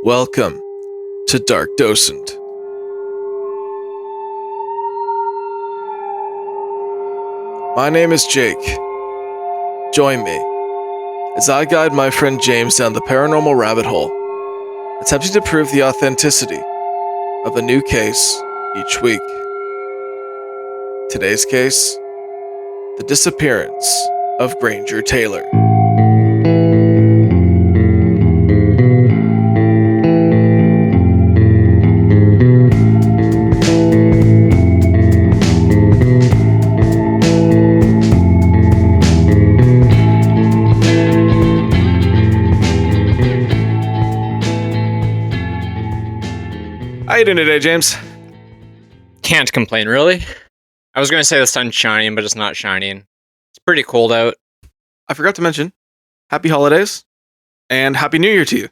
Welcome to Dark Docent. My name is Jake. Join me as I guide my friend James down the paranormal rabbit hole, attempting to prove the authenticity of a new case each week. Today's case: the disappearance of Granger Taylor. How you doing today, James? Can't complain, really. I was going to say the sun's shining, but it's not shining. It's pretty cold out. I forgot to mention, happy holidays and happy New Year to you.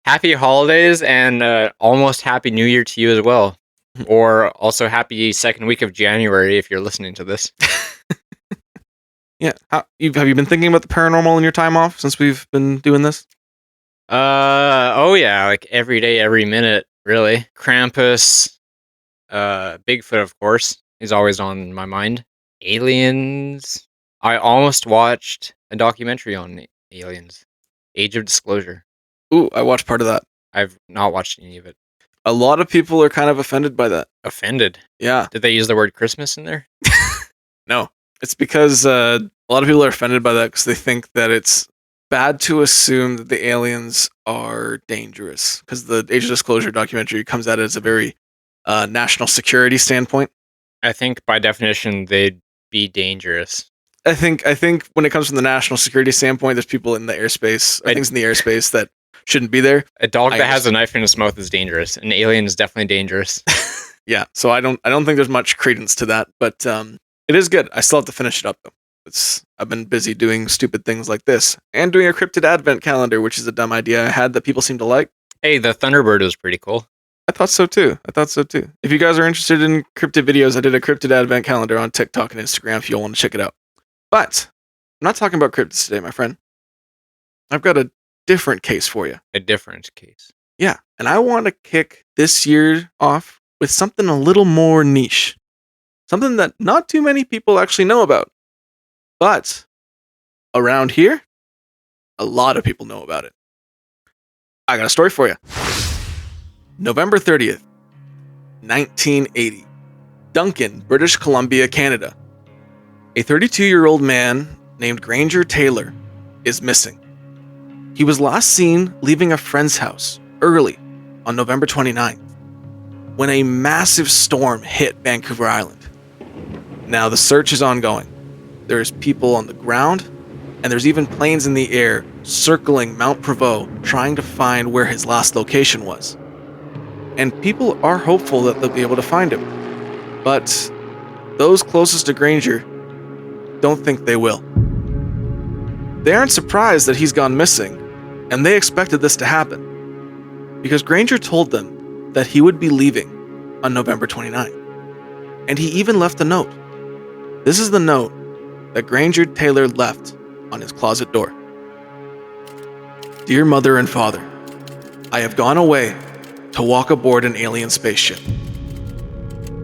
Happy holidays and almost happy New Year to you as well. Or also happy second week of January if you're listening to this. Yeah. Have you been thinking about the paranormal in your time off since we've been doing this? Oh yeah, like every day, every minute, really. Krampus, Bigfoot, of course, is always on my mind. Aliens. I almost watched a documentary on aliens. Age of Disclosure. Ooh, I watched part of that. I've not watched any of it. A lot of people are kind of offended by that. Offended? Yeah. Did they use the word Christmas in there? No. It's because a lot of people are offended by that because they think that it's bad to assume that the aliens are dangerous. Because the Age of Disclosure documentary comes at it as a very national security standpoint. I think by definition they'd be dangerous. I think when it comes from the national security standpoint, there's people in the airspace, things in the airspace that shouldn't be there. A dog that has a knife in its mouth is dangerous. An alien is definitely dangerous. Yeah, so I don't think there's much credence to that, but it is good. I still have to finish it up though. I've been busy doing stupid things like this and doing a cryptid advent calendar, which is a dumb idea I had that people seem to like. Hey, the Thunderbird was pretty cool. I thought so too. If you guys are interested in cryptid videos, I did a cryptid advent calendar on TikTok and Instagram if you want to check it out. But I'm not talking about cryptids today, my friend. I've got a different case for you. A different case. Yeah, and I want to kick this year off with something a little more niche. Something that not too many people actually know about. But around here, a lot of people know about it. I got a story for you. November 30th, 1980. Duncan, British Columbia, Canada. A 32-year-old man named Granger Taylor is missing. He was last seen leaving a friend's house early on November 29th when a massive storm hit Vancouver Island. Now the search is ongoing. There's people on the ground, and there's even planes in the air circling Mount Prevost trying to find where his last location was. And people are hopeful that they'll be able to find him. But those closest to Granger don't think they will. They aren't surprised that he's gone missing, and they expected this to happen, because Granger told them that he would be leaving on November 29th. And he even left a note. This is the note that Granger Taylor left on his closet door. Dear Mother and Father, I have gone away to walk aboard an alien spaceship.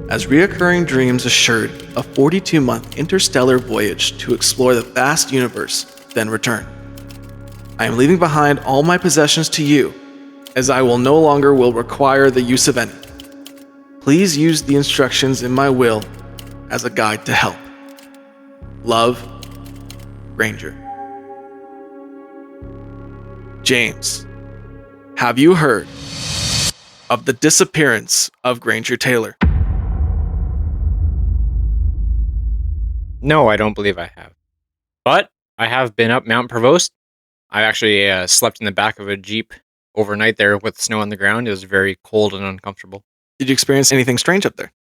As reoccurring dreams assured a 42-month interstellar voyage to explore the vast universe, then return. I am leaving behind all my possessions to you, as I will require the use of any. Please use the instructions in my will as a guide to help. Love, Granger. James, have you heard of the disappearance of Granger Taylor? No, I don't believe I have. But I have been up Mount Prevost. I actually slept in the back of a Jeep overnight there with snow on the ground. It was very cold and uncomfortable. Did you experience anything strange up there?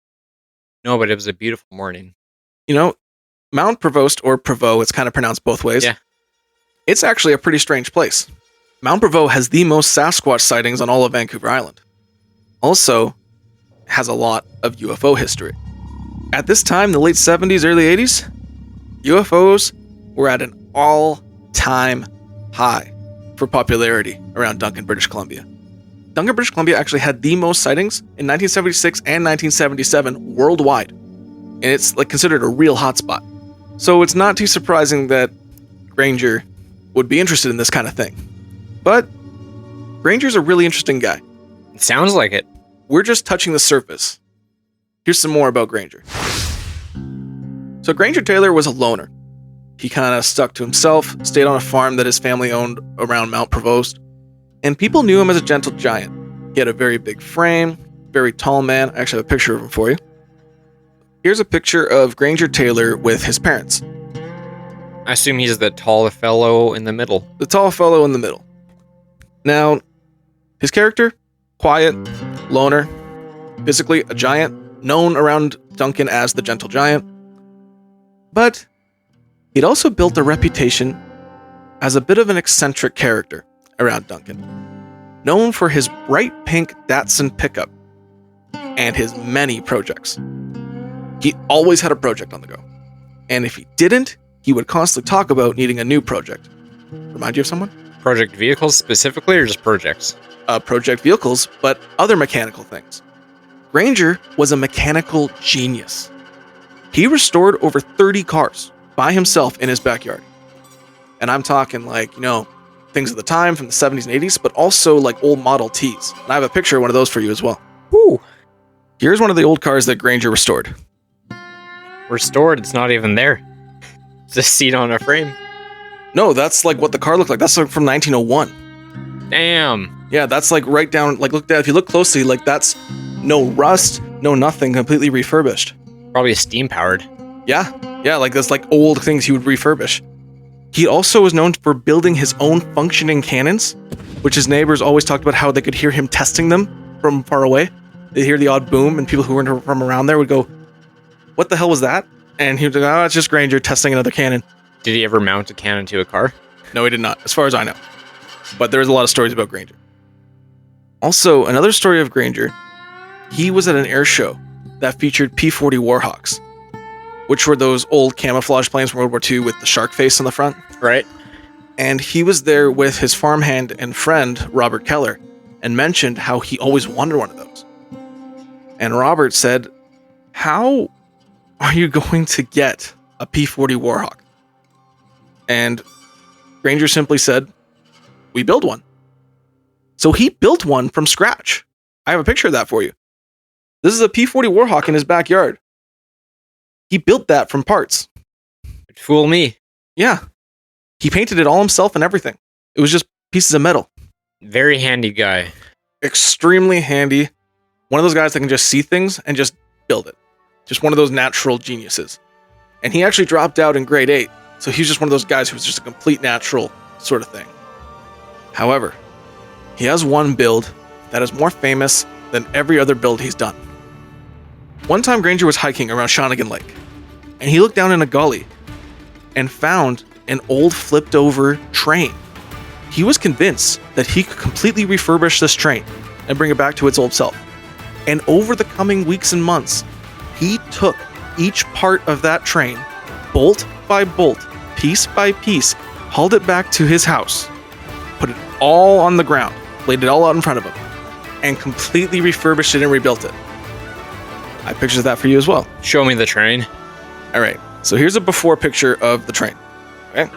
No, but it was a beautiful morning. You know, Mount Prevost, or Prevost, it's kind of pronounced both ways. Yeah. It's actually a pretty strange place. Mount Prevost has the most Sasquatch sightings on all of Vancouver Island. Also, has a lot of UFO history. At this time, the late 70s, early 80s, UFOs were at an all-time high for popularity around Duncan, British Columbia. Duncan, British Columbia actually had the most sightings in 1976 and 1977 worldwide. And it's like considered a real hotspot. So it's not too surprising that Granger would be interested in this kind of thing. But Granger's a really interesting guy. It sounds like it. We're just touching the surface. Here's some more about Granger. So Granger Taylor was a loner. He kind of stuck to himself, stayed on a farm that his family owned around Mount Provost, and people knew him as a gentle giant. He had a very big frame, very tall man. I actually have a picture of him for you. Here's a picture of Granger Taylor with his parents. I assume he's the tall fellow in the middle. The tall fellow in the middle. Now, his character, quiet, loner, physically a giant, known around Duncan as the gentle giant. But he'd also built a reputation as a bit of an eccentric character around Duncan, known for his bright pink Datsun pickup and his many projects. He always had a project on the go. And if he didn't, he would constantly talk about needing a new project. Remind you of someone? Project vehicles specifically, or just projects? Project vehicles, but other mechanical things. Granger was a mechanical genius. He restored over 30 cars by himself in his backyard. And I'm talking like, things of the time from the 70s and 80s, but also like old Model Ts. And I have a picture of one of those for you as well. Woo! Here's one of the old cars that Granger restored. Restored, it's not even there. It's a seat on a frame. No, that's like what the car looked like. That's like from 1901. Damn. Yeah, that's like right down, like look down, if you look closely, like that's no rust, no nothing, completely refurbished. Probably steam powered. Yeah, like that's like old things he would refurbish. He also was known for building his own functioning cannons, which his neighbors always talked about how they could hear him testing them from far away. They'd hear the odd boom, and people who weren't from around there would go, "What the hell was that?" And he would go, "Oh, it's just Granger testing another cannon." Did he ever mount a cannon to a car? No, he did not, as far as I know. But there's a lot of stories about Granger. Also, another story of Granger, he was at an air show that featured P-40 Warhawks, which were those old camouflage planes from World War II with the shark face on the front. Right. And he was there with his farmhand and friend, Robert Keller, and mentioned how he always wanted one of those. And Robert said, "How are you going to get a P-40 Warhawk?" And Granger simply said, "We build one." So he built one from scratch. I have a picture of that for you. This is a P-40 Warhawk in his backyard. He built that from parts. Fool me. Yeah. He painted it all himself and everything. It was just pieces of metal. Very handy guy. Extremely handy. One of those guys that can just see things and just build it. Just one of those natural geniuses. And he actually dropped out in grade 8. So he's just one of those guys who was just a complete natural sort of thing. However, he has one build that is more famous than every other build he's done. One time Granger was hiking around Shawnigan Lake, and he looked down in a gully and found an old flipped over train. He was convinced that he could completely refurbish this train and bring it back to its old self. And over the coming weeks and months, he took each part of that train, bolt by bolt, piece by piece, hauled it back to his house, put it all on the ground, laid it all out in front of him, and completely refurbished it and rebuilt it. I have pictures of that for you as well. Show me the train. All right, so here's a before picture of the train. Okay.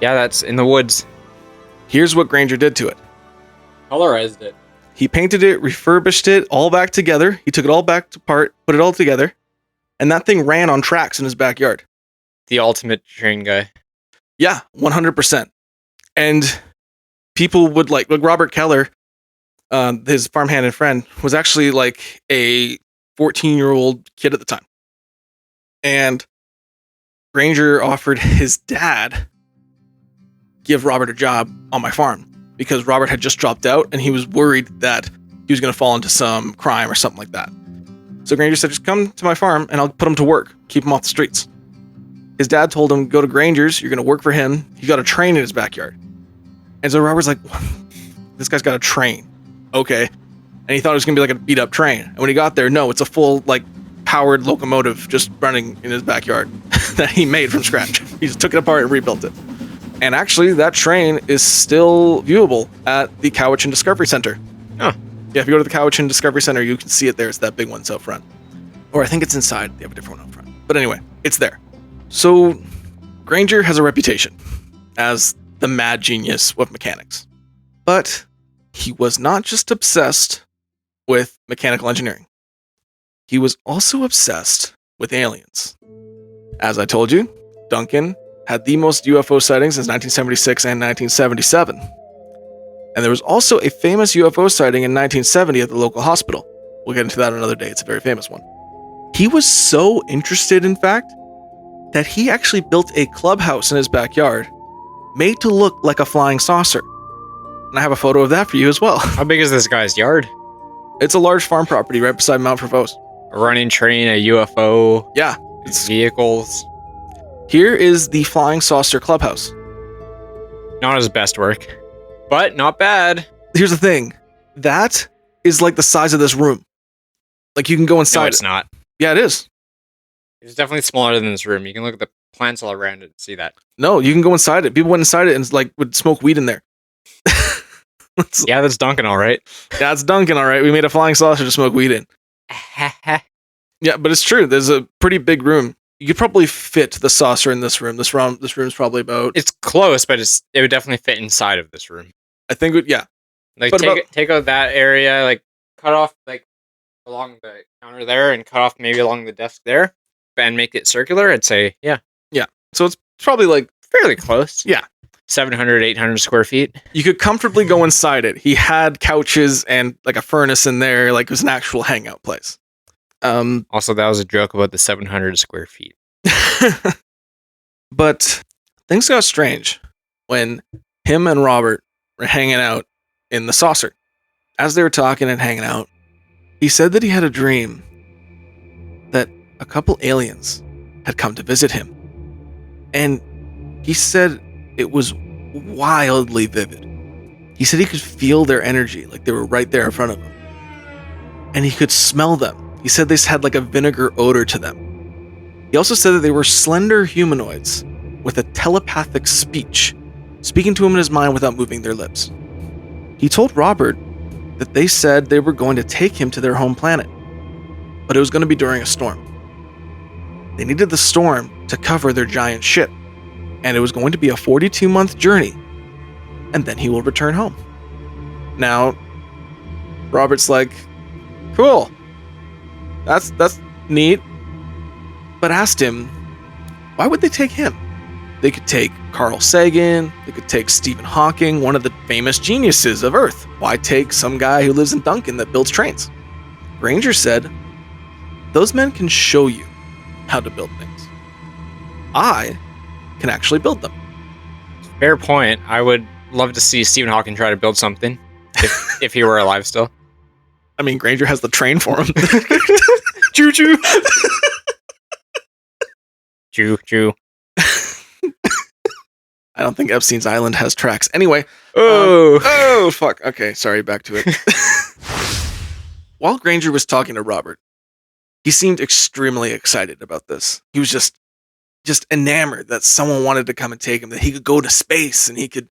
Yeah, that's in the woods. Here's what Granger did to it. Colorized it. He painted it, refurbished it, all back together. He took it all back apart, put it all together, and that thing ran on tracks in his backyard. The ultimate train guy. Yeah, 100%. And people would like Robert Keller, his farmhand and friend, was actually like a 14-year-old kid at the time. And Granger offered his dad give Robert a job on my farm because Robert had just dropped out and he was worried that he was going to fall into some crime or something like that. So Granger said, "Just come to my farm and I'll put him to work, keep him off the streets." His dad told him, "Go to Granger's, you're going to work for him. He got a train in his backyard." And so Robert's like, "This guy's got a train." Okay. And he thought it was going to be like a beat up train. And when he got there, no, it's a full like powered locomotive just running in his backyard that he made from scratch. He just took it apart and rebuilt it. And actually that train is still viewable at the Cowichan Discovery Center. Oh. Yeah, if you go to the Cowichan Discovery Center, you can see it there. It's that big one out front. Or I think it's inside. They have a different one out front. But anyway, it's there. So Granger has a reputation as the mad genius of mechanics. But he was not just obsessed with mechanical engineering. He was also obsessed with aliens. As I told you, Duncan had the most UFO sightings since 1976 and 1977. And there was also a famous UFO sighting in 1970 at the local hospital. We'll get into that another day. It's a very famous one. He was so interested, in fact, that he actually built a clubhouse in his backyard made to look like a flying saucer. And I have a photo of that for you as well. How big is this guy's yard? It's a large farm property right beside Mount Vervos. A running train, a UFO, Yeah. vehicles. Here is the flying saucer clubhouse. Not his best work, but not bad. Here's the thing. That is like the size of this room. Like you can go inside No, it's not. Yeah, it is. It's definitely smaller than this room. You can look at the plants all around it and see that. No, you can go inside it. People went inside it and like would smoke weed in there. Yeah, that's Duncan, all right. Yeah, it's Duncan, all right. We made a flying saucer to smoke weed in. Yeah, but it's true. There's a pretty big room. You could probably fit the saucer in this room. This room's probably about. It's close, but it would definitely fit inside of this room. I think. Yeah. Like But take out that area, like cut off like along the counter there, and cut off maybe along the desk there, and make it circular. I'd say yeah. So it's probably like Fairly close. Yeah. 700, 800 square feet. you could comfortably go inside it. He had couches and like a furnace in there. Like it was an actual hangout place. Also, that was a joke about the 700 square feet. But things got strange when him and Robert were hanging out in the saucer. As they were talking and hanging out, he said that he had a dream that a couple aliens had come to visit him. And he said it was wildly vivid. He said he could feel their energy, like they were right there in front of him. And he could smell them. He said they had like a vinegar odor to them. He also said that they were slender humanoids with a telepathic speech, speaking to him in his mind without moving their lips. He told Robert that they said they were going to take him to their home planet, but it was going to be during a storm. They needed the storm to cover their giant ship, and it was going to be a 42-month journey, and then he will return home. Now, Robert's like, cool, that's neat, but asked him, why would they take him? They could take Carl Sagan, they could take Stephen Hawking, one of the famous geniuses of Earth. Why take some guy who lives in Duncan that builds trains? Granger said, those men can show you how to build things. I can actually build them. Fair point. I would love to see Stephen Hawking try to build something if he were alive still. I mean, Granger has the train for him. Choo choo. Choo. I don't think Epstein's Island has tracks. Anyway. Oh. Fuck. Okay, sorry, back to it. While Granger was talking to Robert, he seemed extremely excited about this. He was just enamored that someone wanted to come and take him, that he could go to space and he could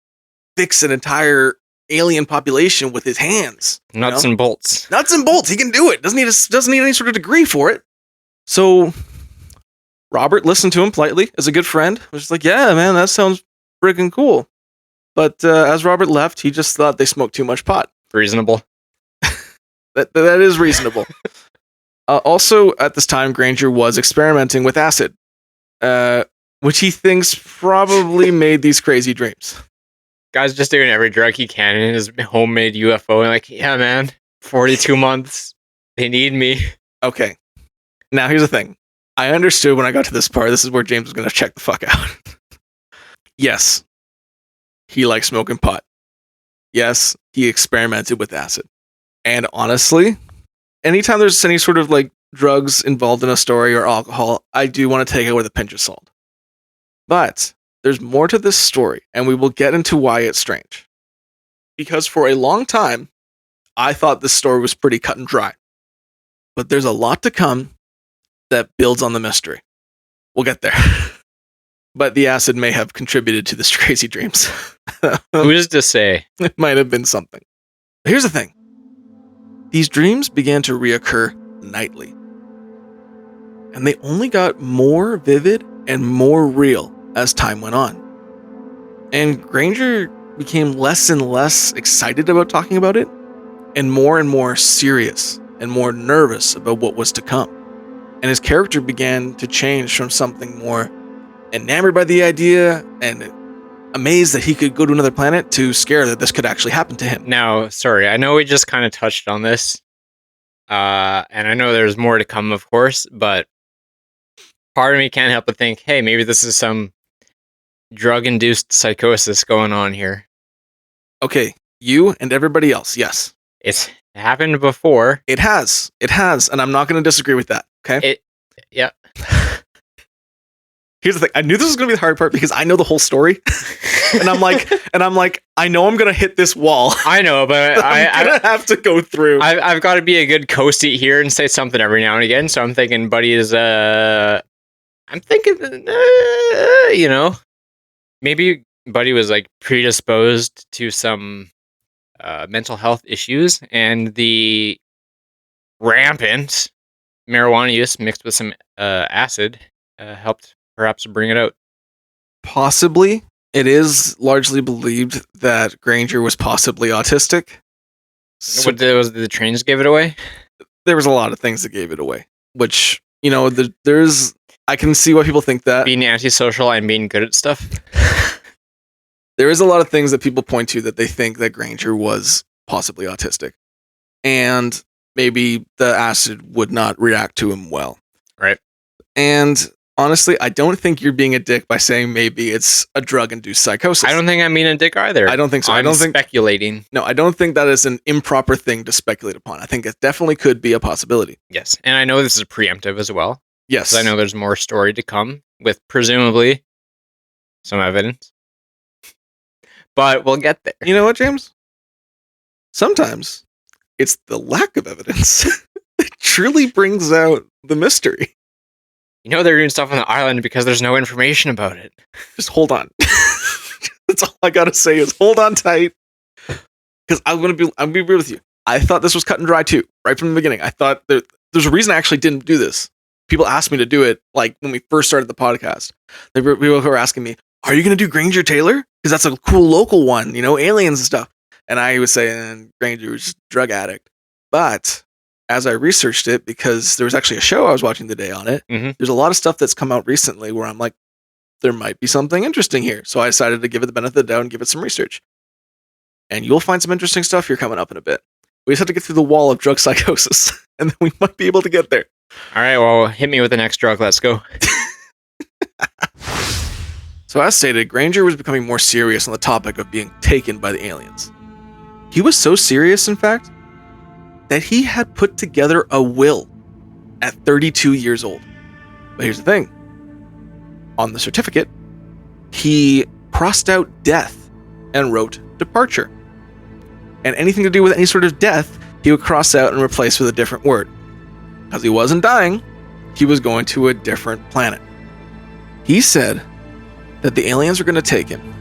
fix an entire alien population with his hands. Nuts and bolts. Nuts and bolts. He can do it. Doesn't need any sort of degree for it. So Robert listened to him politely as a good friend. Was just like, yeah, man, that sounds freaking cool. But as Robert left, he just thought they smoked too much pot. Reasonable. That is reasonable. Also, at this time, Granger was experimenting with acid, which he thinks probably made these crazy dreams. Guy's just doing every drug he can in his homemade UFO. And like, yeah, man, 42 months. They need me. Okay. Now, here's the thing. I understood when I got to this part. This is where James was going to check the fuck out. Yes, he liked smoking pot. Yes, he experimented with acid. And honestly, anytime there's any sort of like drugs involved in a story or alcohol, I do want to take it with a pinch of salt. But there's more to this story, and we will get into why it's strange. Because for a long time, I thought this story was pretty cut and dry. But there's a lot to come that builds on the mystery. We'll get there. But the acid may have contributed to this crazy dreams. Who's to say? It might have been something. Here's the thing. These dreams began to reoccur nightly. And they only got more vivid and more real as time went on. And Granger became less and less excited about talking about it, and more serious and more nervous about what was to come. And his character began to change from something more enamored by the idea and amazed that he could go to another planet to scared that this could actually happen to him. Now, sorry, I know we just kind of touched on this, and I know there's more to come, of course, but part of me can't help but think, hey, maybe this is some drug-induced psychosis going on here. Okay, you and everybody else, yes. It's happened before. It has, and I'm not going to disagree with that, okay? Yeah. Here's the thing. I knew this was going to be the hard part because I know the whole story. and I'm like, I know I'm going to hit this wall. I know, but I'm going to have to go through. I've got to be a good co-seat here and say something every now and again. So I'm thinking Buddy is, maybe Buddy was like predisposed to some mental health issues, and the rampant marijuana use mixed with some acid helped perhaps bring it out. Possibly. It is largely believed that Granger was possibly autistic. So was the trains give it away? There was a lot of things that gave it away, which, I can see why people think that. Being antisocial and being good at stuff. There is a lot of things that people point to that they think that Granger was possibly autistic. And maybe the acid would not react to him well. Right. And honestly, I don't think you're being a dick by saying maybe it's a drug-induced psychosis. I don't think I'm being a dick either. I don't think so. I'm speculating. No, I don't think that is an improper thing to speculate upon. I think it definitely could be a possibility. Yes, and I know this is preemptive as well. Yes. I know there's more story to come with presumably some evidence. But we'll get there. You know what, James? Sometimes it's the lack of evidence that truly brings out the mystery. You know they're doing stuff on the island because there's no information about it. Just hold on. That's all I gotta say is hold on tight. Because I'm gonna be real with you. I thought this was cut and dry too, right from the beginning. I thought there's a reason I actually didn't do this. People asked me to do it, like when we first started the podcast. People who were asking me, "Are you gonna do Granger Taylor? Because that's a cool local one, aliens and stuff." And I was saying Granger was just a drug addict. But as I researched it, because there was actually a show I was watching today on it, there's a lot of stuff that's come out recently where I'm like, there might be something interesting here. So I decided to give it the benefit of the doubt and give it some research. And you'll find some interesting stuff here coming up in a bit. We just have to get through the wall of drug psychosis, and then we might be able to get there. All right, well, hit me with the next drug. Let's go. So as stated, Granger was becoming more serious on the topic of being taken by the aliens. He was so serious, in fact, that he had put together a will at 32 years old. But here's the thing. On the certificate, he crossed out death and wrote departure. And anything to do with any sort of death, he would cross out and replace with a different word. Because he wasn't dying, he was going to a different planet. He said that the aliens were going to take him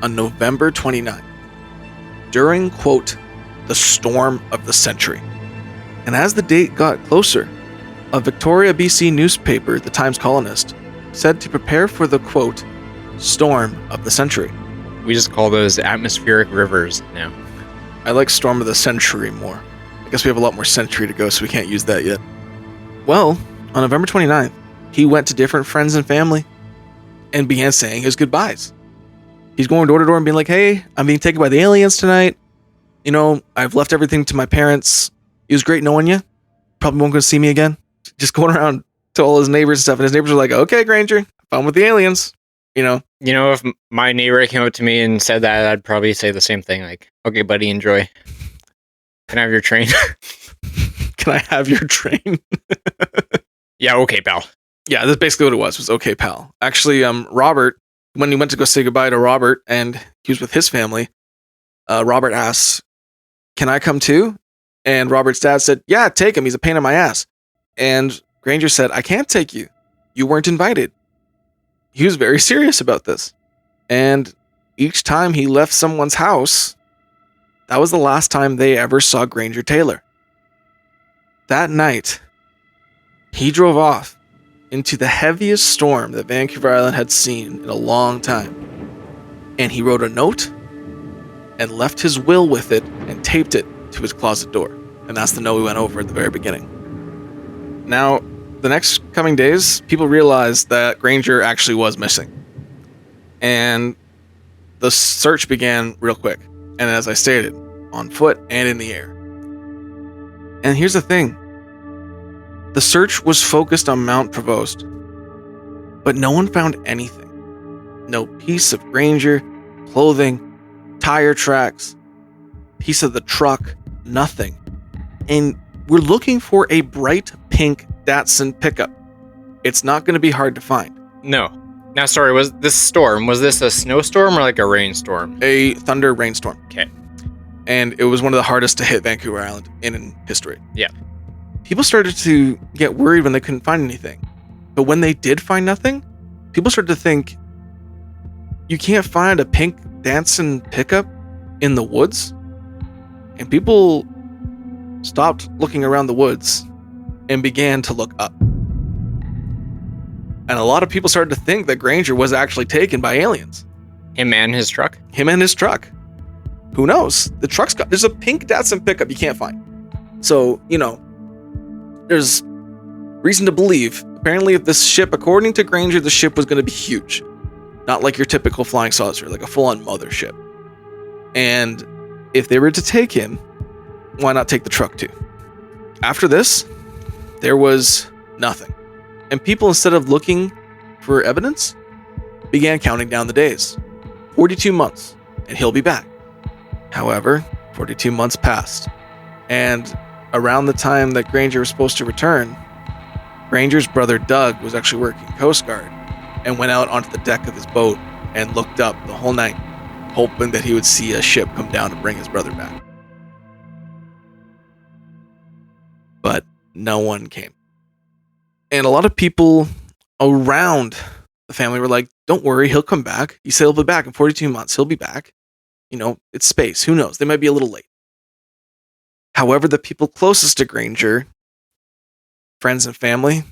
on November 29th during, quote, the storm of the century. And as the date got closer, a Victoria, BC newspaper, the Times Colonist, said to prepare for the, quote, storm of the century. We just call those atmospheric rivers now. I like storm of the century more. I guess we have a lot more century to go, so we can't use that yet. Well, on November 29th, he went to different friends and family and began saying his goodbyes. He's going door to door and being like, "Hey, I'm being taken by the aliens tonight. I've left everything to my parents. It was great knowing you. Probably won't go see me again." Just going around to all his neighbors and stuff. And his neighbors were like, "Okay, Granger, fun with the aliens." If my neighbor came up to me and said that, I'd probably say the same thing. Like, "Okay, buddy, enjoy. Can I have your train?" Can I have your train? Yeah, okay, pal. Yeah, that's basically what it was okay, pal. Actually, Robert, when he went to go say goodbye to Robert and he was with his family, Robert asked, "Can I come too?" And Robert's dad said, "Yeah, take him. He's a pain in my ass." And Granger said, "I can't take you. You weren't invited." He was very serious about this. And each time he left someone's house, that was the last time they ever saw Granger Taylor. That night, he drove off into the heaviest storm that Vancouver Island had seen in a long time. And he wrote a note and left his will with it and taped it to his closet door. And that's the note we went over at the very beginning. Now, the next coming days, people realized that Granger actually was missing. And the search began real quick. And as I stated, on foot and in the air. And here's the thing. The search was focused on Mount Prevost, but no one found anything. No piece of Granger, clothing, tire tracks, piece of the truck, nothing. And we're looking for a bright pink Datsun pickup. It's not going to be hard to find. No. Now, sorry, was this a snowstorm or like a rainstorm? A thunder rainstorm. Okay. And it was one of the hardest to hit Vancouver Island in history. Yeah. People started to get worried when they couldn't find anything. But when they did find nothing, people started to think, you can't find a pink Datsun pickup in the woods? And people stopped looking around the woods and began to look up. And a lot of people started to think that Granger was actually taken by aliens. Him and his truck? Him and his truck. Who knows? There's a pink Datsun pickup you can't find. So, there's reason to believe, apparently, if this ship, according to Granger, the ship was going to be huge. Not like your typical flying saucer, like a full-on mothership. And if they were to take him, why not take the truck too? After this, there was nothing. And people, instead of looking for evidence, began counting down the days. 42 months, and he'll be back. However, 42 months passed. And around the time that Granger was supposed to return, Granger's brother Doug was actually working Coast Guard and went out onto the deck of his boat and looked up the whole night, hoping that he would see a ship come down to bring his brother back. But no one came. And a lot of people around the family were like, don't worry, he'll come back. He said he'll be back in 42 months. He'll be back. It's space. Who knows? They might be a little late. However, the people closest to Granger, friends and family,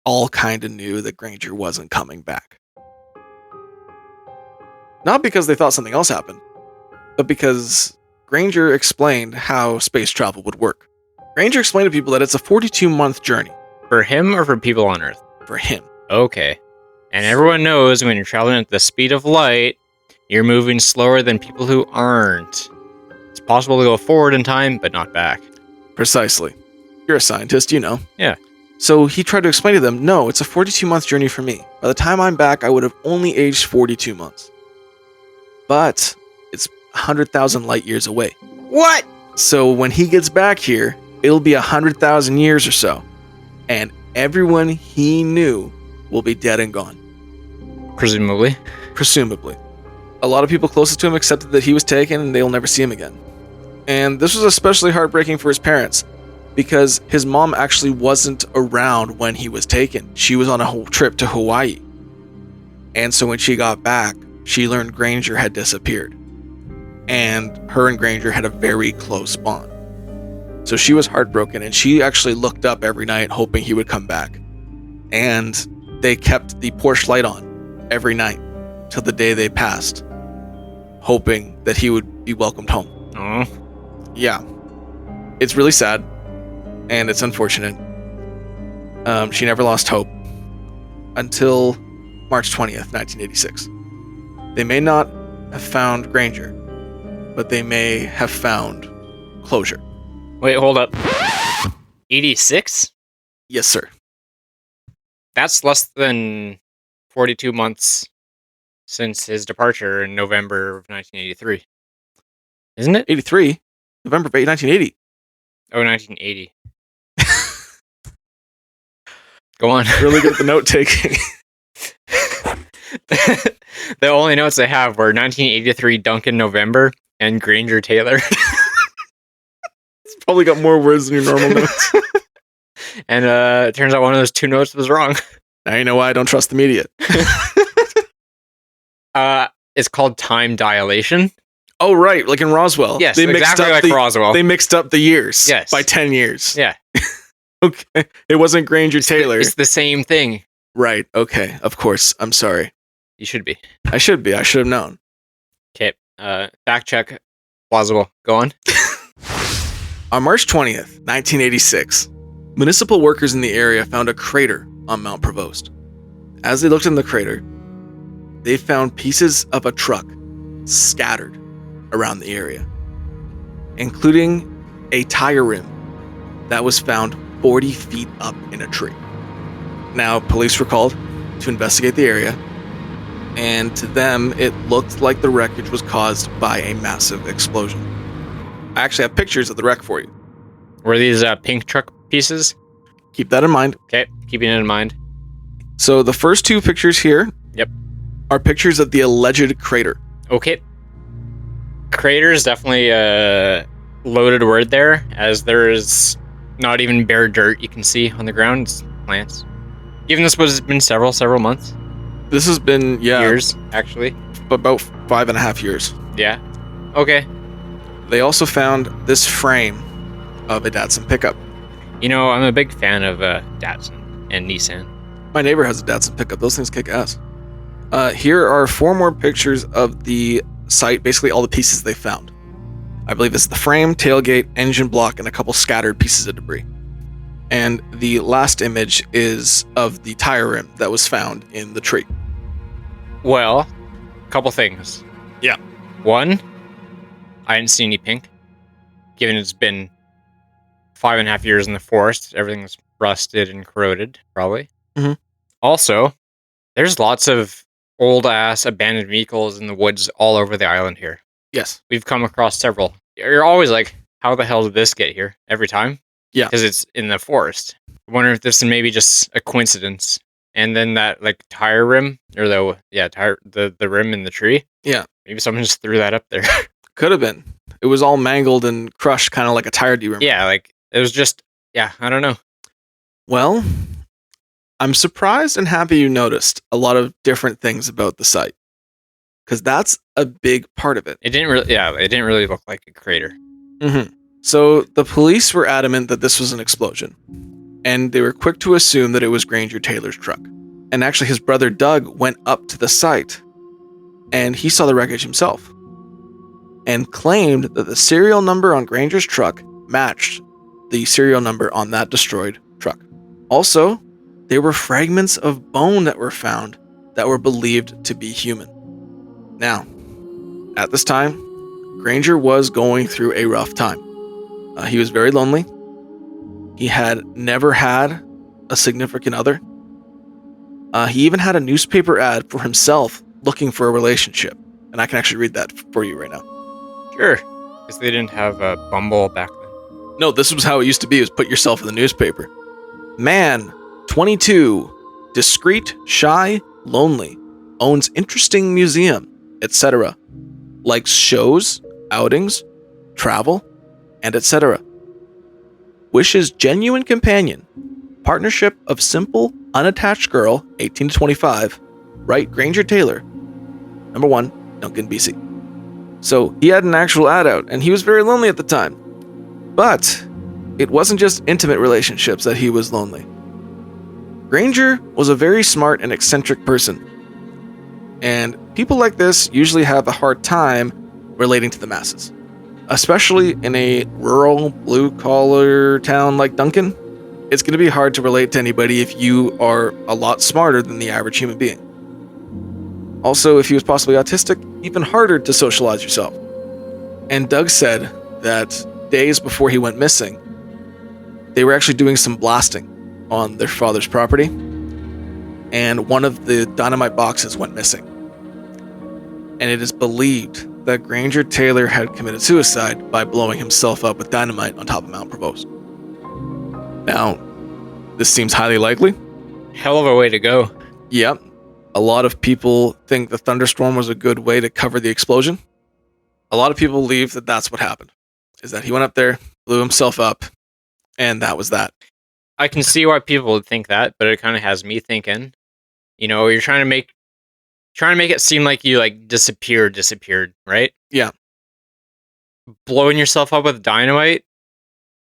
all kind of knew that Granger wasn't coming back. Not because they thought something else happened, but because Granger explained how space travel would work. Granger explained to people that it's a 42-month journey. For him or for people on Earth? For him. Okay. And everyone knows when you're traveling at the speed of light, you're moving slower than people who aren't. It's possible to go forward in time, but not back. Precisely. You're a scientist, Yeah. So he tried to explain to them, no, it's a 42-month journey for me. By the time I'm back, I would have only aged 42 months. But it's 100,000 light years away. What? So when he gets back here, it'll be 100,000 years or so. And everyone he knew will be dead and gone. Presumably. A lot of people closest to him accepted that he was taken and they'll never see him again. And this was especially heartbreaking for his parents, because his mom actually wasn't around when he was taken. She was on a whole trip to Hawaii. And so when she got back, she learned Granger had disappeared. And her and Granger had a very close bond. So she was heartbroken, and she actually looked up every night hoping he would come back. And they kept the porch light on every night till the day they passed, hoping that he would be welcomed home. Oh. Yeah. It's really sad, and it's unfortunate. She never lost hope until March 20th, 1986. They may not have found Granger, but they may have found closure. Wait, hold up. 86? Yes, sir. That's less than 42 months since his departure in November of 1983. Isn't it? 83? November 8, 1980. Oh, 1980. Go on. Really good at the note taking. The only notes I have were 1983 Duncan November and Granger Taylor. It's probably got more words than your normal notes. And it turns out one of those two notes was wrong. Now you know why I don't trust the media. It's called time dilation. Oh, right, like in Roswell. Yes, They mixed exactly up like Roswell. They mixed up the years. Yes. By 10 years. Yeah. Okay. It wasn't Granger Taylor. It's the same thing. Right. Okay. Of course. I'm sorry. You should be. I should be. I should have known. Okay. Fact check. Plausible. Go on. On March 20th, 1986, municipal workers in the area found a crater on Mount Provost. As they looked in the crater, they found pieces of a truck scattered around the area, including a tire rim that was found 40 feet up in a tree. Now, police were called to investigate the area, and to them, it looked like the wreckage was caused by a massive explosion. I actually have pictures of the wreck for you. Were these pink truck pieces? Keep that in mind. Okay, keeping it in mind. So the first two pictures here Yep. are pictures of the alleged crater. Okay. Crater is definitely a loaded word there, as there is not even bare dirt you can see on the ground. It's plants. Even this was been several months. This has been, Years, actually. about 5.5 years. Yeah. Okay. They also found this frame of a Datsun pickup. You know, I'm a big fan of Datsun and Nissan. My neighbor has a Datsun pickup. Those things kick ass. Here are 4 more pictures of the site, basically all the pieces they found. I believe it's the frame, tailgate, engine block, and a couple scattered pieces of debris. And the last image is of the tire rim that was found in the tree. Well, a couple things. Yeah. One, I didn't see any pink. Given it's been 5.5 years in the forest, everything's rusted and corroded, probably. Mhm. Also, there's lots of old-ass abandoned vehicles in the woods all over the island here. Yes. We've come across several. You're always like, how the hell did this get here? Every time? Yeah. Because it's in the forest. I wonder if this is maybe just a coincidence. And then that like tire rim, or the rim in the tree. Yeah. Maybe someone just threw that up there. Could have been. It was all mangled and crushed, kind of like a tire derailment. Yeah, like it was just, I don't know. Well, I'm surprised and happy you noticed a lot of different things about the site, because that's a big part of it. It didn't really look like a crater. Mm-hmm. So the police were adamant that this was an explosion, and they were quick to assume that it was Granger Taylor's truck. And actually, his brother Doug went up to the site, and he saw the wreckage himself, and claimed that the serial number on Granger's truck matched the serial number on that destroyed truck. Also, there were fragments of bone that were found that were believed to be human. Now, at this time, Granger was going through a rough time. He was very lonely. He had never had a significant other. He even had a newspaper ad for himself looking for a relationship. And I can actually read that for you right now. Sure. Because they didn't have a Bumble back then. No, this was how it used to be, was put yourself in the newspaper. Man, 22, discreet, shy, lonely, owns interesting museum, etc. Likes shows, outings, travel, and etc. Wishes genuine companion, partnership of simple, unattached girl, 18 to 25, right, Granger Taylor. Number 1, Duncan, BC. So he had an actual ad out, and he was very lonely at the time. But it wasn't just intimate relationships that he was lonely. Granger was a very smart and eccentric person. And people like this usually have a hard time relating to the masses. Especially in a rural, blue-collar town like Duncan, it's going to be hard to relate to anybody if you are a lot smarter than the average human being. Also, if he was possibly autistic, even harder to socialize yourself. And Doug said that days before he went missing, they were actually doing some blasting on their father's property, and one of the dynamite boxes went missing. And it is believed that Granger Taylor had committed suicide by blowing himself up with dynamite on top of Mount Provost. Now, this seems highly likely. Hell of a way to go. Yep. A lot of people think the thunderstorm was a good way to cover the explosion. A lot of people believe that that's what happened, is that he went up there, blew himself up, and that was that. I can see why people would think that, but it kind of has me thinking, you're trying to make it seem like you like disappeared, right? Yeah. blowing yourself up with dynamite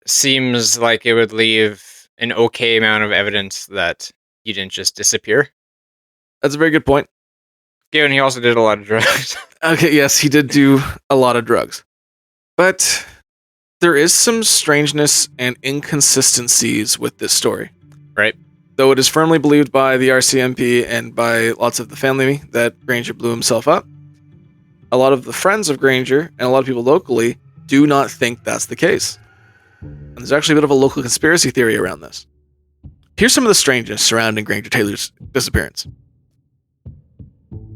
seems like it would leave an okay amount of evidence that you didn't just disappear. That's a very good point. Given he also did a lot of drugs. Okay, yes, he did do a lot of drugs. But there is some strangeness and inconsistencies with this story. Right. Though it is firmly believed by the RCMP and by lots of the family that Granger blew himself up, a lot of the friends of Granger and a lot of people locally do not think that's the case. And there's actually a bit of a local conspiracy theory around this. Here's some of the strangeness surrounding Granger Taylor's disappearance.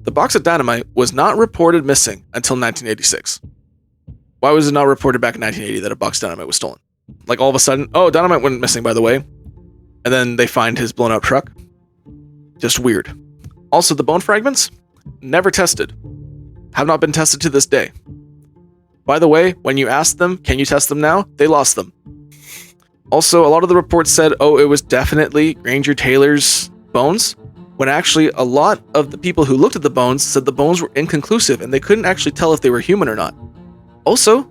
The box of dynamite was not reported missing until 1986. Why was it not reported back in 1980 that a box of dynamite was stolen? Like all of a sudden, oh, dynamite went missing, by the way. And then they find his blown up truck. Just weird. Also, the bone fragments, never tested. Have not been tested to this day. By the way, when you asked them, can you test them now? They lost them. Also, a lot of the reports said, oh, it was definitely Granger Taylor's bones, when actually a lot of the people who looked at the bones said the bones were inconclusive and they couldn't actually tell if they were human or not. Also,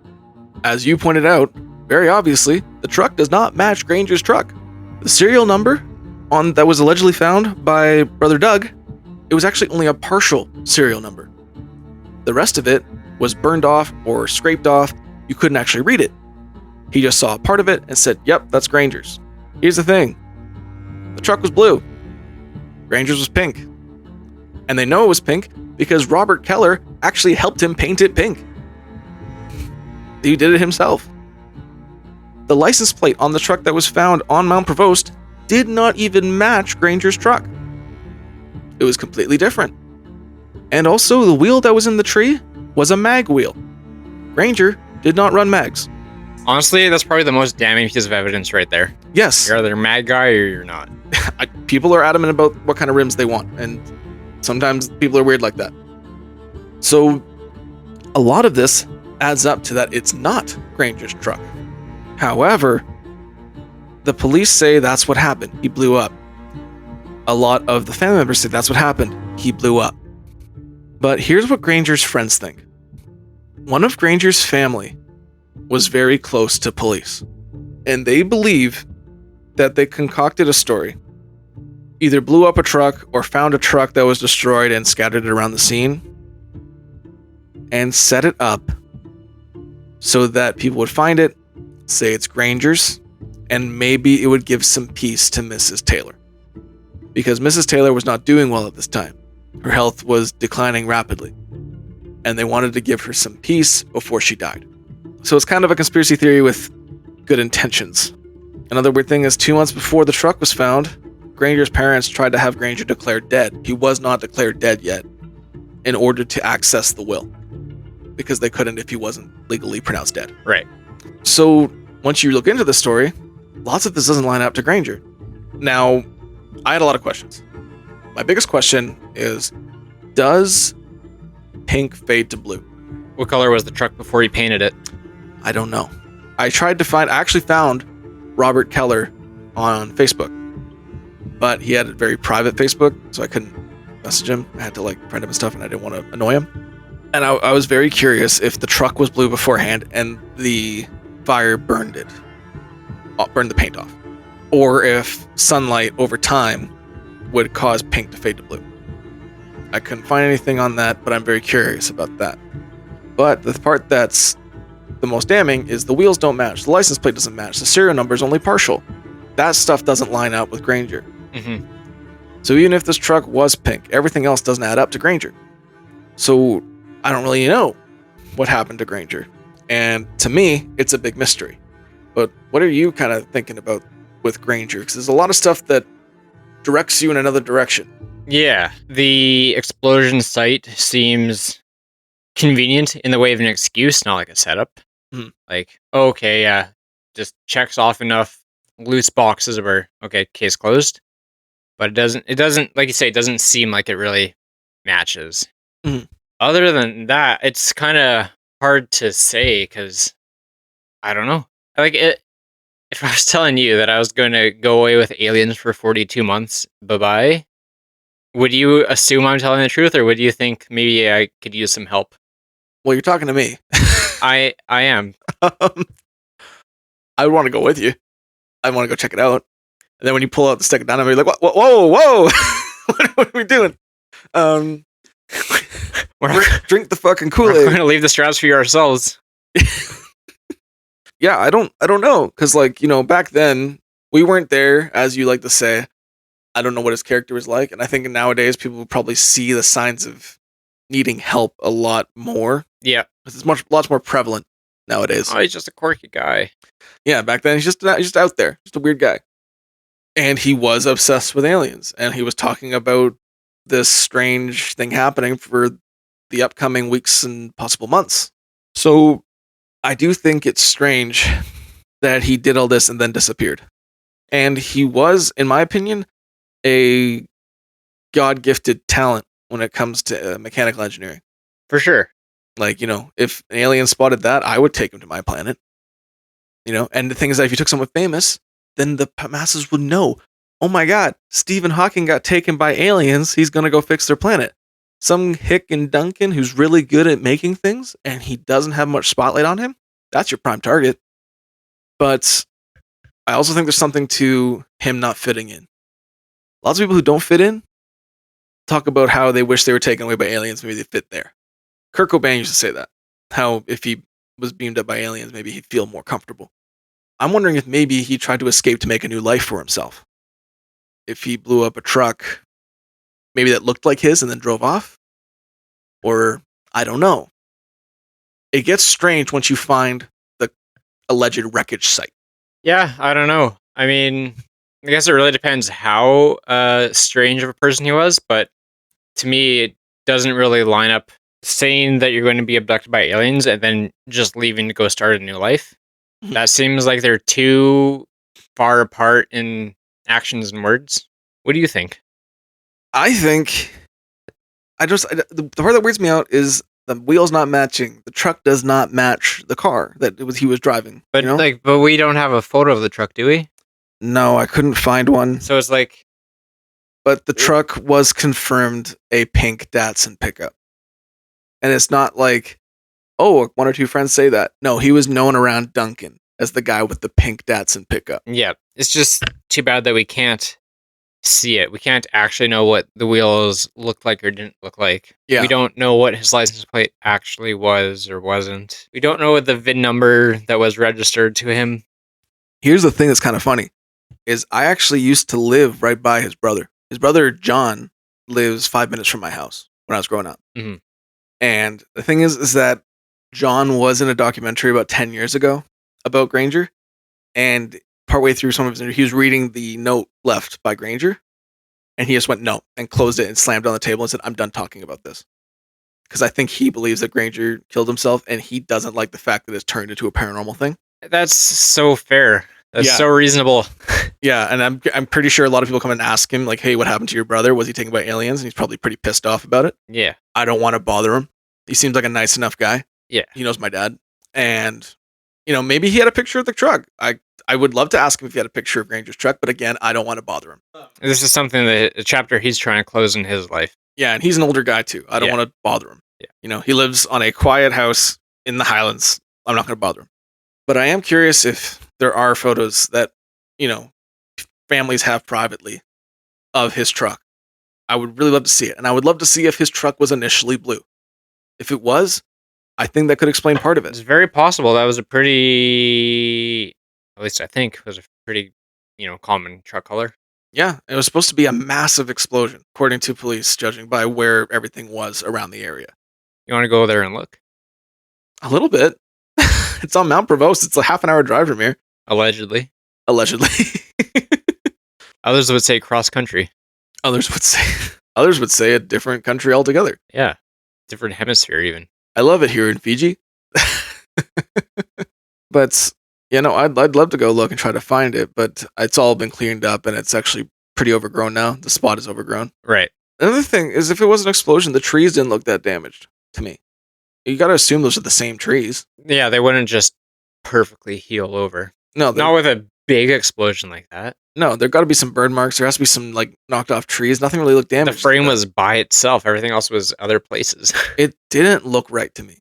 as you pointed out, very obviously, the truck does not match Granger's truck. The serial number that was allegedly found by Brother Doug, it was actually only a partial serial number. The rest of it was burned off or scraped off. You couldn't actually read it. He just saw a part of it and said, yep, that's Granger's. Here's the thing. The truck was blue. Granger's was pink. And they know it was pink because Robert Keller actually helped him paint it pink. He did it himself. The license plate on the truck that was found on Mount Provost did not even match Granger's truck. It was completely different. And also, the wheel that was in the tree was a mag wheel. Granger did not run mags. Honestly, that's probably the most damning piece of evidence right there. Yes. You're either a mag guy or you're not. People are adamant about what kind of rims they want, and sometimes people are weird like that. So, a lot of this adds up to that it's not Granger's truck. However, the police say that's what happened. He blew up. A lot of the family members say that's what happened. He blew up. But here's what Granger's friends think. One of Granger's family was very close to police, and they believe that they concocted a story. Either blew up a truck or found a truck that was destroyed and scattered it around the scene and set it up so that people would find it, say it's Granger's, and maybe it would give some peace to Mrs. Taylor. Because Mrs. Taylor was not doing well at this time. Her health was declining rapidly, and they wanted to give her some peace before she died. So it's kind of a conspiracy theory with good intentions. Another weird thing is 2 months before the truck was found, Granger's parents tried to have Granger declared dead. He was not declared dead yet, in order to access the will, because they couldn't if he wasn't legally pronounced dead. Right. So once you look into the story, lots of this doesn't line up to Granger. Now, I had a lot of questions. My biggest question is, does pink fade to blue? What color was the truck before he painted it? I don't know. I actually found Robert Keller on Facebook, but he had a very private Facebook, so I couldn't message him. I had to friend him and stuff, and I didn't want to annoy him. And I was very curious if the truck was blue beforehand and the fire burned the paint off, or if sunlight over time would cause pink to fade to blue. I couldn't find anything on that, but I'm very curious about that. But the part that's the most damning is the wheels don't match, the license plate doesn't match, the serial number is only partial. That stuff doesn't line up with Granger. Mm-hmm. So even if this truck was pink, everything else doesn't add up to Granger. So I don't really know what happened to Granger. And to me, it's a big mystery. But what are you kind of thinking about with Granger? Because there's a lot of stuff that directs you in another direction. Yeah, the explosion site seems convenient in the way of an excuse, not like a setup. Mhm. Like, okay, yeah, just checks off enough loose boxes where, okay, case closed. But it doesn't, like you say, it doesn't seem like it really matches. Mhm. Other than that, it's kind of hard to say because I don't know. Like it, if I was telling you that I was going to go away with aliens for 42 months, bye-bye, would you assume I'm telling the truth, or would you think maybe I could use some help? Well, you're talking to me. I am. I would want to go with you. I want to go check it out. And then when you pull out the stick of dynamite, you're like, whoa. What are we doing? Drink the fucking We're Kool-Aid. going to leave the stratosphere ourselves. Yeah, I don't know. Because, like, back then, we weren't there, as you like to say. I don't know what his character was like. And I think nowadays, people will probably see the signs of needing help a lot more. Yeah. It's lots more prevalent nowadays. Oh, he's just a quirky guy. Yeah, back then, he's just out there. Just a weird guy. And he was obsessed with aliens. And he was talking about this strange thing happening for the upcoming weeks and possible months. So I do think it's strange that he did all this and then disappeared. And he was, in my opinion, a God-gifted talent when it comes to mechanical engineering. For sure. Like, if an alien spotted that, I would take him to my planet. And the thing is that if you took someone famous, then the masses would know, oh my God, Stephen Hawking got taken by aliens. He's going to go fix their planet. Some hick in Duncan who's really good at making things and he doesn't have much spotlight on him. That's your prime target. But I also think there's something to him not fitting in. Lots of people who don't fit in talk about how they wish they were taken away by aliens. Maybe they fit there. Kurt Cobain used to say that. How if he was beamed up by aliens, maybe he'd feel more comfortable. I'm wondering if maybe he tried to escape to make a new life for himself. If he blew up a truck, maybe that looked like his and then drove off. Or, I don't know. It gets strange once you find the alleged wreckage site. Yeah, I don't know. I mean, I guess it really depends how strange of a person he was, but to me, it doesn't really line up saying that you're going to be abducted by aliens and then just leaving to go start a new life. That seems like they're too far apart in actions and words. What do you think? I think the part that weirds me out is the wheels not matching. The truck does not match the car that he was driving. But but we don't have a photo of the truck, do we? No, I couldn't find one. So it's like, but the truck was confirmed a pink Datsun pickup, and it's not like, oh, one or two friends say that. No, he was known around Duncan as the guy with the pink Datsun pickup. Yeah, it's just too bad that we can't see it. We can't actually know what the wheels looked like or didn't look like. Yeah. We don't know what his license plate actually was or wasn't. We don't know what the VIN number that was registered to him. Here's the thing that's kind of funny, is I actually used to live right by his brother. His brother, John, lives 5 minutes from my house when I was growing up. Mm-hmm. And the thing is that John was in a documentary about 10 years ago about Granger. And partway through some of his interview, he was reading the note left by Granger. And he just went, no, and closed it and slammed on the table and said, I'm done talking about this. Because I think he believes that Granger killed himself and he doesn't like the fact that it's turned into a paranormal thing. That's so fair. That's so reasonable. Yeah, and I'm pretty sure a lot of people come and ask him, like, hey, what happened to your brother? Was he taken by aliens? And he's probably pretty pissed off about it. Yeah. I don't want to bother him. He seems like a nice enough guy. Yeah. He knows my dad. And, maybe he had a picture of the truck. I would love to ask him if he had a picture of Granger's truck, but again, I don't want to bother him. This is something that a chapter he's trying to close in his life. Yeah, and he's an older guy too. I don't want to bother him. Yeah. He lives on a quiet house in the Highlands. I'm not going to bother him. But I am curious if there are photos that, families have privately of his truck. I would really love to see it. And I would love to see if his truck was initially blue. If it was, I think that could explain part of it. It's very possible. That was a pretty, at least I think, was a pretty, common truck color. Yeah, it was supposed to be a massive explosion, according to police, judging by where everything was around the area. You want to go there and look? A little bit. It's on Mount Provost. It's a half an hour drive from here. Allegedly. Others would say cross country. Others would say a different country altogether. Yeah. Different hemisphere even. I love it here in Fiji. But, I'd love to go look and try to find it, but it's all been cleaned up and it's actually pretty overgrown now. The spot is overgrown. Right. Another thing is if it was an explosion, the trees didn't look that damaged to me. You got to assume those are the same trees. Yeah, they wouldn't just perfectly heal over. No, not with a big explosion like that. No, there got to be some burn marks. There has to be some knocked off trees. Nothing really looked damaged. The frame was by itself. Everything else was other places. It didn't look right to me.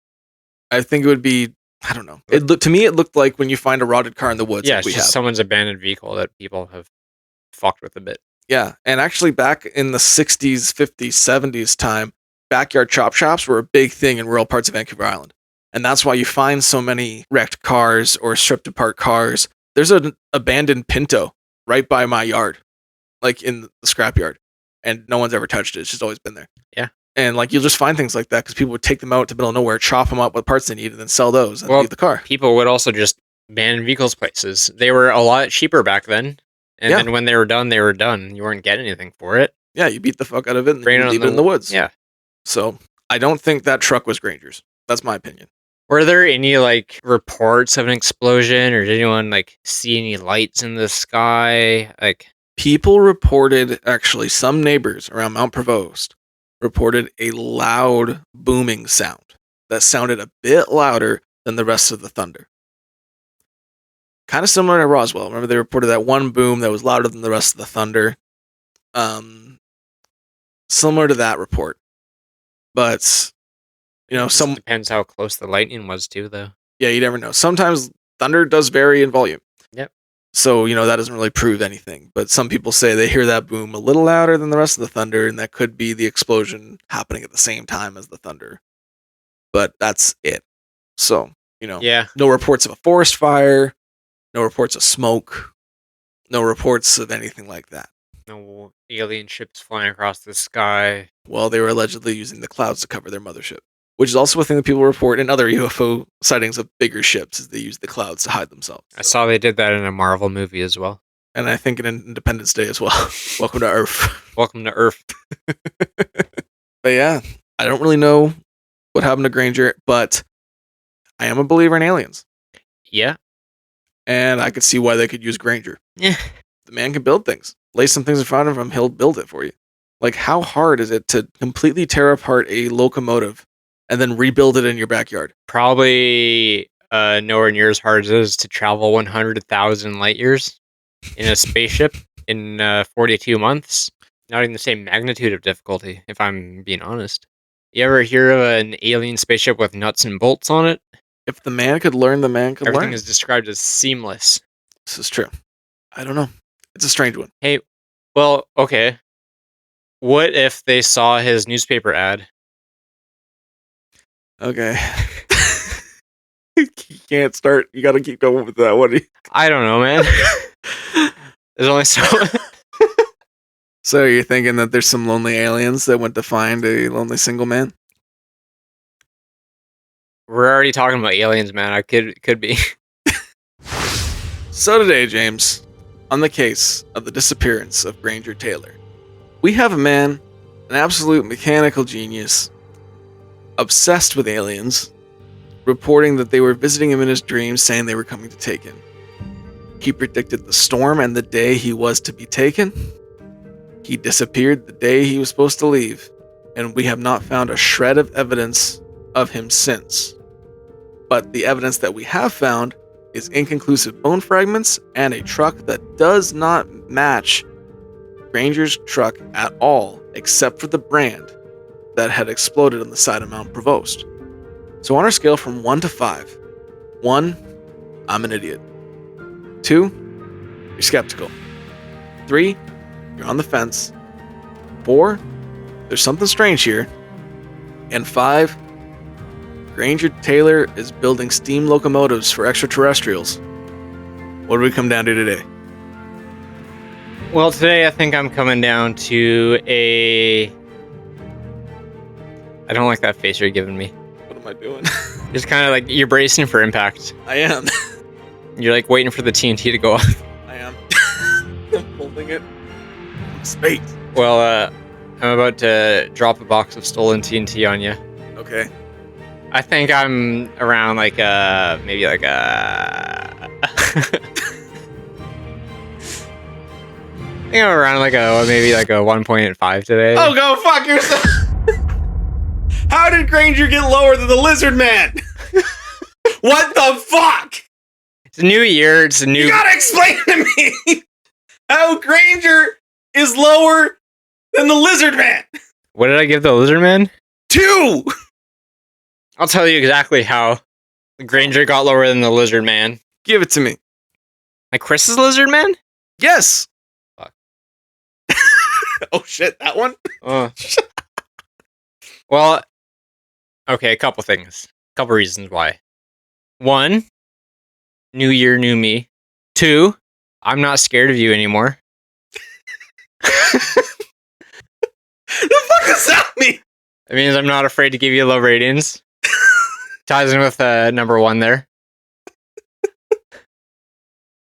I think it would be I don't know. To me, it looked like when you find a rotted car in the woods. Yeah, like it's we just have. someone's abandoned vehicle that people have fucked with a bit. Yeah, and actually back in the 60s, 50s, 70s time, backyard chop shops were a big thing in rural parts of Vancouver Island. And that's why you find so many wrecked cars or stripped apart cars. There's an abandoned Pinto right by my yard, like in the scrapyard, and no one's ever touched it. It's just always been there. Yeah. And like you'll just find things like that because people would take them out to the middle of nowhere, chop them up with parts they need, and then sell those and leave the car. People would also just abandon vehicles places. They were a lot cheaper back then. And then when they were done, they were done. You weren't getting anything for it. Yeah, you beat the fuck out of it and Bring you it leave it in the woods. Yeah. So I don't think that truck was Granger's. That's my opinion. Were there any like reports of an explosion, or did anyone like see any lights in the sky? Like people reported, actually, some neighbors around Mount Provost reported a loud booming sound that sounded a bit louder than the rest of the thunder. Kind of similar to Roswell. Remember, they reported that one boom that was louder than the rest of the thunder. Similar to that report, but some depends how close the lightning was too, though. Yeah, you never know. Sometimes thunder does vary in volume. Yep. So that doesn't really prove anything. But some people say they hear that boom a little louder than the rest of the thunder, and that could be the explosion happening at the same time as the thunder. But that's it. So yeah, no reports of a forest fire. No reports of smoke. No reports of anything like that. No alien ships flying across the sky. Well, they were allegedly using the clouds to cover their mothership, which is also a thing that people report in other UFO sightings of bigger ships, is they use the clouds to hide themselves. I saw they did that in a Marvel movie as well. And I think in Independence Day as well. Welcome to Earth. Welcome to Earth. But yeah, I don't really know what happened to Granger, but I am a believer in aliens. Yeah. And I could see why they could use Granger. Yeah. The man can build things. Lay some things in front of him, he'll build it for you. Like, how hard is it to completely tear apart a locomotive and then rebuild it in your backyard? Probably nowhere near as hard as it is to travel 100,000 light years in a spaceship in 42 months. Not even the same magnitude of difficulty, if I'm being honest. You ever hear of an alien spaceship with nuts and bolts on it? If the man could learn, the man could learn. Everything is described as seamless. This is true. I don't know. It's a strange one. Hey, well, okay. What if they saw his newspaper ad? Okay. You can't start. You got to keep going with that. What? I don't know, man. There's only so. So you're thinking that there's some lonely aliens that went to find a lonely single man? We're already talking about aliens, man. I could be. So today, James, on the case of the disappearance of Granger Taylor, we have a man, an absolute mechanical genius, obsessed with aliens, reporting that they were visiting him in his dreams, saying they were coming to take him. He predicted the storm and the day he was to be taken. He disappeared the day he was supposed to leave, and we have not found a shred of evidence of him since. But the evidence that we have found is inconclusive bone fragments and a truck that does not match Granger's truck at all, except for the brand that had exploded on the side of Mount Provost. So on our scale from 1 to 5, 1, I'm an idiot. 2, you're skeptical. 3, you're on the fence. 4, there's something strange here. And 5, Granger Taylor is building steam locomotives for extraterrestrials. What do we come down to today? Well, today I think I'm coming down to a... I don't like that face you're giving me. What am I doing? Just kind of like you're bracing for impact. I am. You're like waiting for the TNT to go off. I am. I'm holding it. Space. Well, I'm about to drop a box of stolen TNT on you. Okay. I think I'm around like maybe like a... I think I'm around like maybe like a 1.5 today. Oh, go fuck yourself! How did Granger get lower than the Lizard Man? What the fuck? It's a new year. It's a new... You gotta explain to me how Granger is lower than the Lizard Man. What did I give the Lizard Man? 2! I'll tell you exactly how. The Granger got lower than the Lizard Man. Give it to me. Like Chris's Lizard Man? Yes. Fuck. Oh shit, that one? Well, okay, a couple things. A couple reasons why. 1, new year, new me. 2, I'm not scared of you anymore. The fuck does that mean? It means I'm not afraid to give you low ratings. Ties in with number 1 there.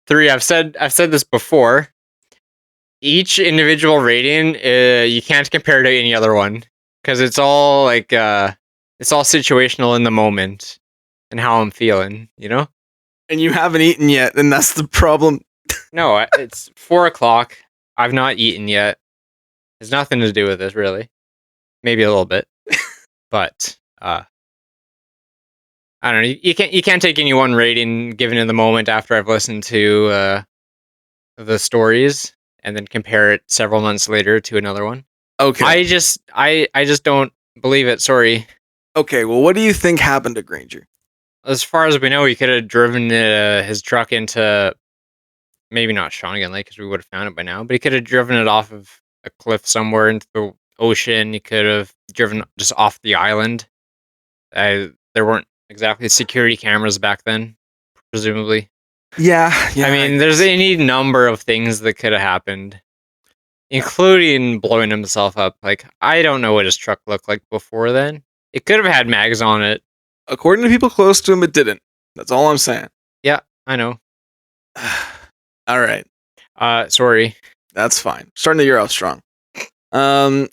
3, I've said this before. Each individual rating, you can't compare to any other one because it's all like it's all situational in the moment and how I'm feeling, you know. And you haven't eaten yet, and that's the problem. No, it's 4:00. I've not eaten yet. There's nothing to do with this, really. Maybe a little bit, but I don't know. You can't take any one rating given in the moment after I've listened to the stories and then compare it several months later to another one. Okay. I just don't believe it. Sorry. Okay, well, what do you think happened to Granger? As far as we know, he could have driven his truck into maybe not Shawnigan Lake because we would have found it by now, but he could have driven it off of a cliff somewhere into the ocean. He could have driven just off the island. There weren't exactly security cameras back then, presumably. Yeah. I mean, there's any number of things that could have happened, including blowing himself up. Like, I don't know what his truck looked like before then. It could have had mags on it. According to people close to him, it didn't. That's all I'm saying. Yeah, I know. All right. Sorry. That's fine. Starting the year off strong. Well,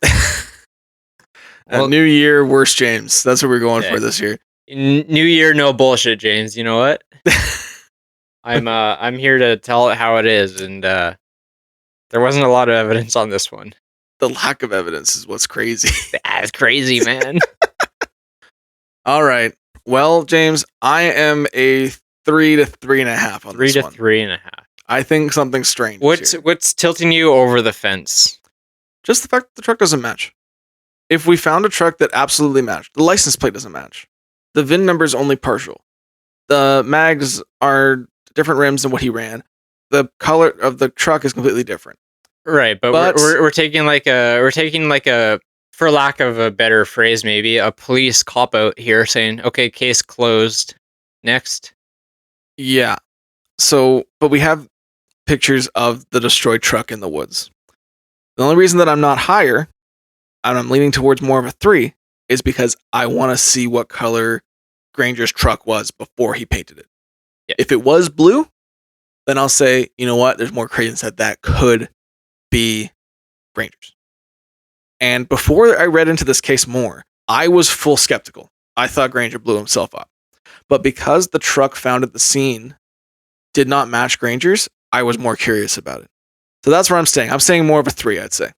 New year, worst James. That's what we're going for this year. New year, no bullshit, James. You know what? I'm here to tell it how it is, and there wasn't a lot of evidence on this one. The lack of evidence is what's crazy. That's crazy, man. All right. Well, James, I am a 3 to 3.5 on this one. 3 to 3.5. I think something strange. What's tilting you over the fence? Just the fact that the truck doesn't match. If we found a truck that absolutely matched, the license plate doesn't match. The VIN number is only partial. The mags are different rims than what he ran. The color of the truck is completely different. Right, but we're taking like a for lack of a better phrase, maybe a police cop out here saying, "Okay, case closed. Next." Yeah. So, but we have pictures of the destroyed truck in the woods. The only reason that I'm not higher, and I'm leaning towards more of a 3, is because I want to see what color Granger's truck was before he painted it. Yeah. If it was blue, then I'll say, you know what? There's more credence that could be Granger's. And before I read into this case more, I was full skeptical. I thought Granger blew himself up. But because the truck found at the scene did not match Granger's, I was more curious about it. So that's where I'm staying. I'm saying more of a 3, I'd say.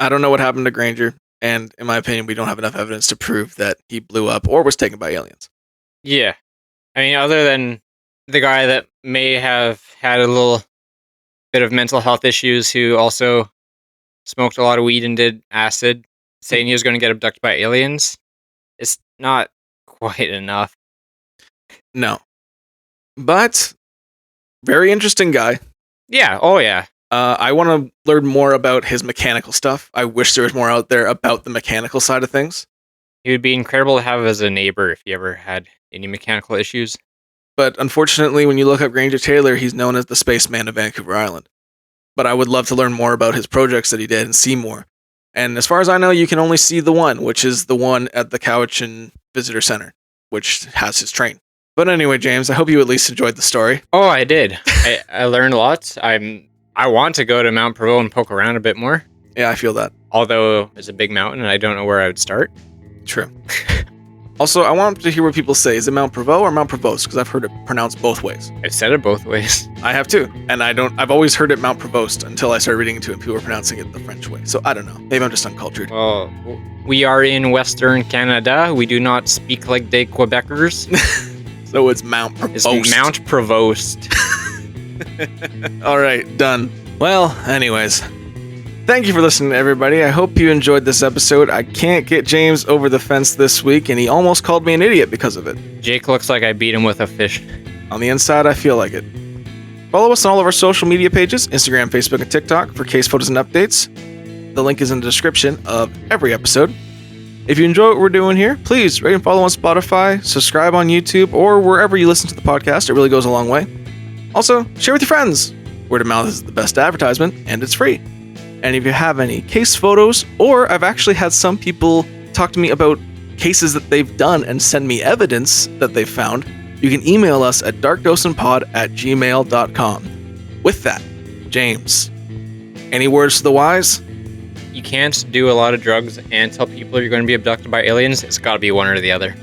I don't know what happened to Granger, and in my opinion, we don't have enough evidence to prove that he blew up or was taken by aliens. Yeah. I mean, other than the guy that may have had a little bit of mental health issues who also smoked a lot of weed and did acid, saying he was going to get abducted by aliens, it's not quite enough. No. But, very interesting guy. Yeah, oh yeah. I want to learn more about his mechanical stuff. I wish there was more out there about the mechanical side of things. He would be incredible to have as a neighbor if he ever had any mechanical issues. But unfortunately, when you look up Granger Taylor, he's known as the Spaceman of Vancouver Island. But I would love to learn more about his projects that he did and see more. And as far as I know, you can only see the one, which is the one at the Cowichan Visitor Center, which has his train. But anyway, James, I hope you at least enjoyed the story. Oh, I did. I learned a lot. I want to go to Mount Provo and poke around a bit more. Yeah, I feel that. Although it's a big mountain and I don't know where I would start. True. Also, I want to hear what people say. Is it Mount Provo or Mount Provost? Because I've heard it pronounced both ways. I've said it both ways. I have too. And I've always heard it Mount Provost until I started reading into it and people were pronouncing it the French way. So I don't know. Maybe I'm just uncultured. Well, we are in Western Canada. We do not speak like des Quebecers. So it's Mount Provost. It's Mount Provost. All right, done. Well, anyways, Thank you for listening, everybody. I hope you enjoyed this episode. I can't get James over the fence this week, and he almost called me an idiot because of it. Jake looks like I beat him with a fish. On the inside, I feel like it. Follow us on all of our social media pages, Instagram, Facebook, and TikTok for case photos and updates. The link is in the description of every episode. If you enjoy what we're doing here, please rate and follow on Spotify, subscribe on YouTube, or wherever you listen to the podcast. It really goes a long way. Also, share with your friends. Word of mouth is the best advertisement, and it's free. And if you have any case photos, or I've actually had some people talk to me about cases that they've done and send me evidence that they've found, you can email us at darkdosandpod@gmail.com. With that, James, any words to the wise? You can't do a lot of drugs and tell people you're going to be abducted by aliens. It's got to be one or the other.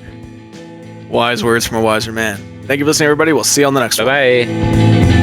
Wise words from a wiser man. Thank you for listening, everybody. We'll see you on the next one. Bye-bye.